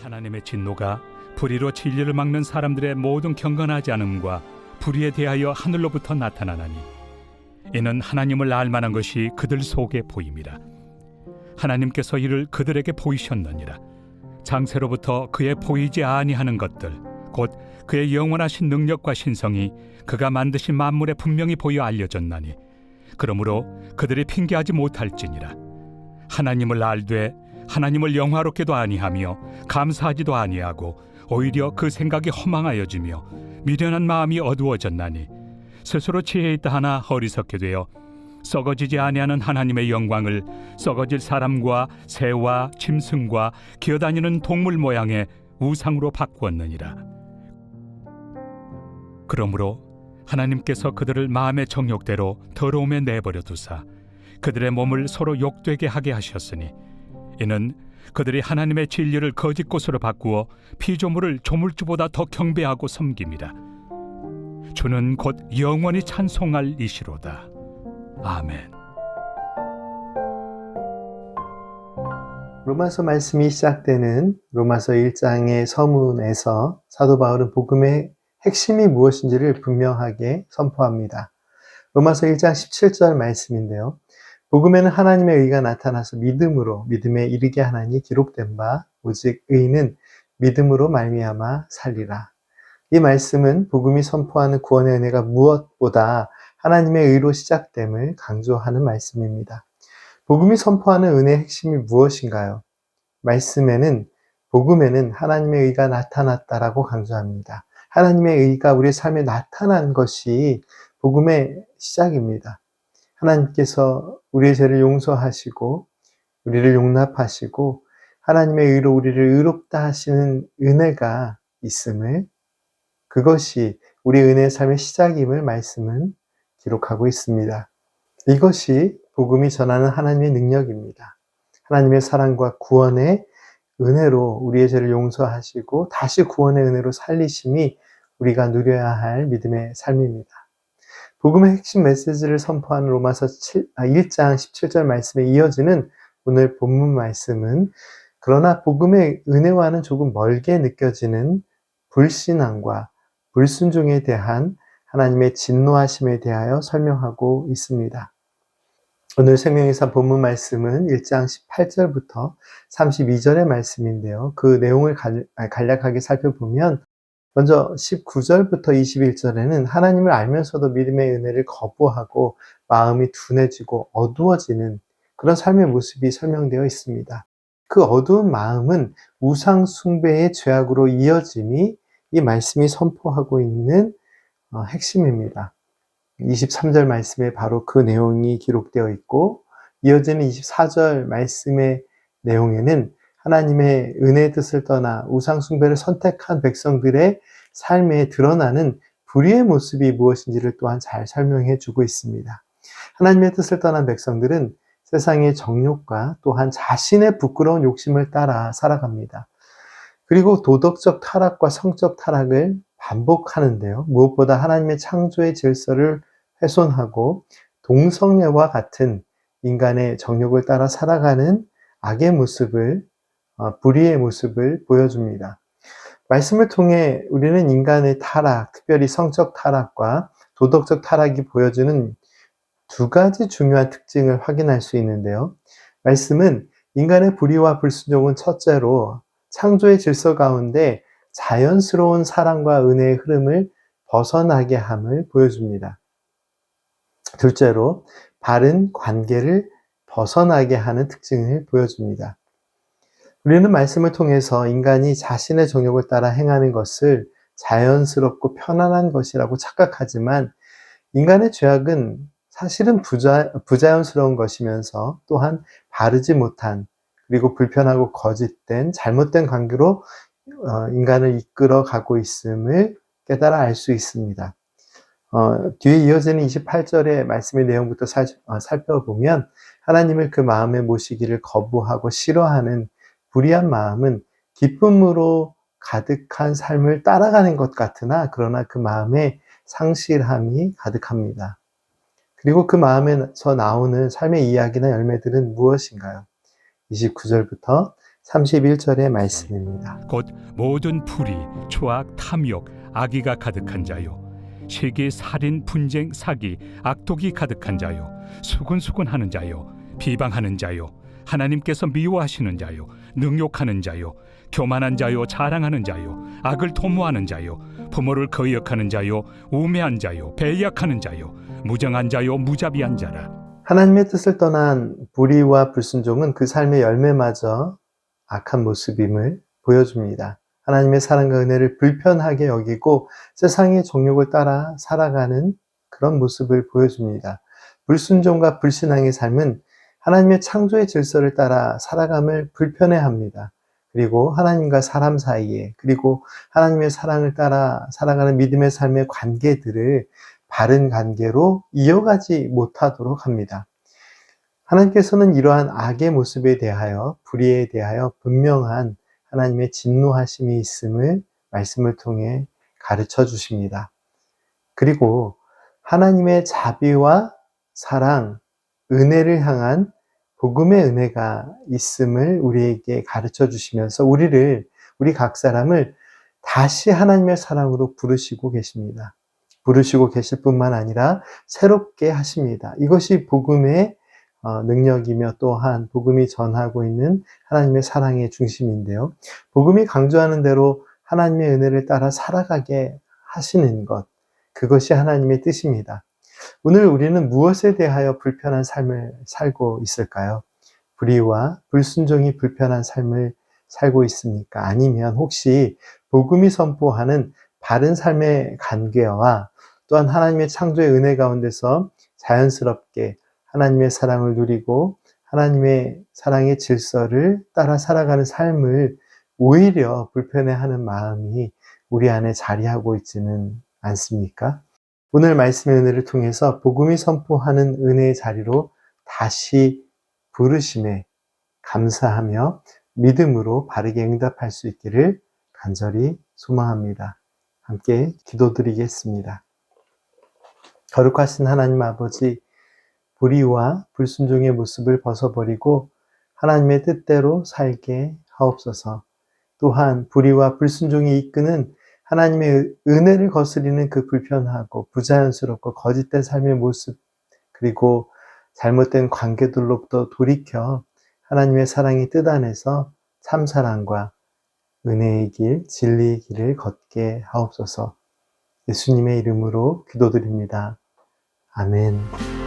하나님의 진노가 불의로 진리를 막는 사람들의 모든 경건하지 않음과 불의에 대하여 하늘로부터 나타나나니 이는 하나님을 알만한 것이 그들 속에 보임이라. 하나님께서 이를 그들에게 보이셨느니라. 장세로부터 그의 보이지 아니하는 것들 곧 그의 영원하신 능력과 신성이 그가 만드신 만물에 분명히 보여 알려졌나니 그러므로 그들이 핑계하지 못할지니라. 하나님을 알되 하나님을 영화롭게도 아니하며 감사하지도 아니하고 오히려 그 생각이 허망하여지며 미련한 마음이 어두워졌나니 스스로 지혜 있다 하나 어리석게 되어 썩어지지 아니하는 하나님의 영광을 썩어질 사람과 새와 짐승과 기어다니는 동물 모양의 우상으로 바꾸었느니라. 그러므로 하나님께서 그들을 마음의 정욕대로 더러움에 내버려 두사 그들의 몸을 서로 욕되게 하게 하셨으니 이는 그들이 하나님의 진리를 거짓것으로 바꾸어 피조물을 조물주보다 더 경배하고 섬깁니다. 주는 곧 영원히 찬송할 이시로다. 아멘. 로마서 말씀이 시작되는 로마서 1장의 서문에서 사도 바울은 복음의 핵심이 무엇인지를 분명하게 선포합니다. 로마서 1장 17절 말씀인데요. 복음에는 하나님의 의가 나타나서 믿음으로 믿음에 이르게 하나니 기록된 바 오직 의는 믿음으로 말미암아 살리라. 이 말씀은 복음이 선포하는 구원의 은혜가 무엇보다 하나님의 의로 시작됨을 강조하는 말씀입니다. 복음이 선포하는 은혜의 핵심이 무엇인가요? 복음에는 하나님의 의가 나타났다라고 강조합니다. 하나님의 의가 우리의 삶에 나타난 것이 복음의 시작입니다. 하나님께서 우리의 죄를 용서하시고 우리를 용납하시고 하나님의 의로 우리를 의롭다 하시는 은혜가 있음을, 그것이 우리 은혜의 삶의 시작임을 말씀은 기록하고 있습니다. 이것이 복음이 전하는 하나님의 능력입니다. 하나님의 사랑과 구원의 은혜로 우리의 죄를 용서하시고 다시 구원의 은혜로 살리심이 우리가 누려야 할 믿음의 삶입니다. 복음의 핵심 메시지를 선포하는 로마서 1장 17절 말씀에 이어지는 오늘 본문 말씀은 그러나 복음의 은혜와는 조금 멀게 느껴지는 불신앙과 불순종에 대한 하나님의 진노하심에 대하여 설명하고 있습니다. 오늘 생명의사 본문 말씀은 1장 18절부터 32절의 말씀인데요. 그 내용을 간략하게 살펴보면 먼저 19절부터 21절에는 하나님을 알면서도 믿음의 은혜를 거부하고 마음이 둔해지고 어두워지는 그런 삶의 모습이 설명되어 있습니다. 그 어두운 마음은 우상 숭배의 죄악으로 이어짐이 이 말씀이 선포하고 있는 핵심입니다. 23절 말씀에 바로 그 내용이 기록되어 있고 이어지는 24절 말씀의 내용에는 하나님의 은혜의 뜻을 떠나 우상 숭배를 선택한 백성들의 삶에 드러나는 불의의 모습이 무엇인지를 또한 잘 설명해 주고 있습니다. 하나님의 뜻을 떠난 백성들은 세상의 정욕과 또한 자신의 부끄러운 욕심을 따라 살아갑니다. 그리고 도덕적 타락과 성적 타락을 반복하는데요. 무엇보다 하나님의 창조의 질서를 훼손하고 동성애와 같은 인간의 정욕을 따라 살아가는 악의 모습을, 불의의 모습을 보여줍니다. 말씀을 통해 우리는 인간의 타락, 특별히 성적 타락과 도덕적 타락이 보여주는 두 가지 중요한 특징을 확인할 수 있는데요. 말씀은 인간의 불의와 불순종은 첫째로 창조의 질서 가운데 자연스러운 사랑과 은혜의 흐름을 벗어나게 함을 보여줍니다. 둘째로 바른 관계를 벗어나게 하는 특징을 보여줍니다. 우리는 말씀을 통해서 인간이 자신의 정욕을 따라 행하는 것을 자연스럽고 편안한 것이라고 착각하지만 인간의 죄악은 사실은 부자연스러운 것이면서 또한 바르지 못한 그리고 불편하고 거짓된 잘못된 관계로 인간을 이끌어 가고 있음을 깨달아 알 수 있습니다. 뒤에 이어지는 28절의 말씀의 내용부터 살펴보면 하나님을 그 마음에 모시기를 거부하고 싫어하는 불의한 마음은 기쁨으로 가득한 삶을 따라가는 것 같으나 그러나 그 마음에 상실함이 가득합니다. 그리고 그 마음에서 나오는 삶의 이야기나 열매들은 무엇인가요? 29절부터 31절의 말씀입니다. 곧 모든 불의, 초악, 탐욕, 악의가 가득한 자요, 시기, 살인, 분쟁, 사기, 악독이 가득한 자요, 수군수군하는 자요, 비방하는 자요, 하나님께서 미워하시는 자요, 능욕하는 자요, 교만한 자요, 자랑하는 자요, 악을 도모하는 자요, 부모를 거역하는 자요, 우매한 자요, 배약하는 자요, 무정한 자요, 무자비한 자라. 하나님의 뜻을 떠난 불의와 불순종은 그 삶의 열매마저 악한 모습임을 보여줍니다. 하나님의 사랑과 은혜를 불편하게 여기고 세상의 정욕을 따라 살아가는 그런 모습을 보여줍니다. 불순종과 불신앙의 삶은 하나님의 창조의 질서를 따라 살아감을 불편해합니다. 그리고 하나님과 사람 사이에, 그리고 하나님의 사랑을 따라 살아가는 믿음의 삶의 관계들을 바른 관계로 이어가지 못하도록 합니다. 하나님께서는 이러한 악의 모습에 대하여, 불의에 대하여 분명한 하나님의 진노하심이 있음을 말씀을 통해 가르쳐 주십니다. 그리고 하나님의 자비와 사랑, 은혜를 향한 복음의 은혜가 있음을 우리에게 가르쳐 주시면서 우리 각 사람을 다시 하나님의 사랑으로 부르시고 계십니다. 부르시고 계실 뿐만 아니라 새롭게 하십니다. 이것이 복음의 능력이며 또한 복음이 전하고 있는 하나님의 사랑의 중심인데요. 복음이 강조하는 대로 하나님의 은혜를 따라 살아가게 하시는 것, 그것이 하나님의 뜻입니다. 오늘 우리는 무엇에 대하여 불편한 삶을 살고 있을까요? 불의와 불순종이 불편한 삶을 살고 있습니까? 아니면 혹시 복음이 선포하는 바른 삶의 관계와 또한 하나님의 창조의 은혜 가운데서 자연스럽게 하나님의 사랑을 누리고 하나님의 사랑의 질서를 따라 살아가는 삶을 오히려 불편해하는 마음이 우리 안에 자리하고 있지는 않습니까? 오늘 말씀의 은혜를 통해서 복음이 선포하는 은혜의 자리로 다시 부르심에 감사하며 믿음으로 바르게 응답할 수 있기를 간절히 소망합니다. 함께 기도드리겠습니다. 거룩하신 하나님 아버지, 불의와 불순종의 모습을 벗어버리고 하나님의 뜻대로 살게 하옵소서. 또한 불의와 불순종이 이끄는 하나님의 은혜를 거스리는 그 불편하고 부자연스럽고 거짓된 삶의 모습, 그리고 잘못된 관계들로부터 돌이켜 하나님의 사랑의 뜻 안에서 참사랑과 은혜의 길, 진리의 길을 걷게 하옵소서. 예수님의 이름으로 기도드립니다. 아멘.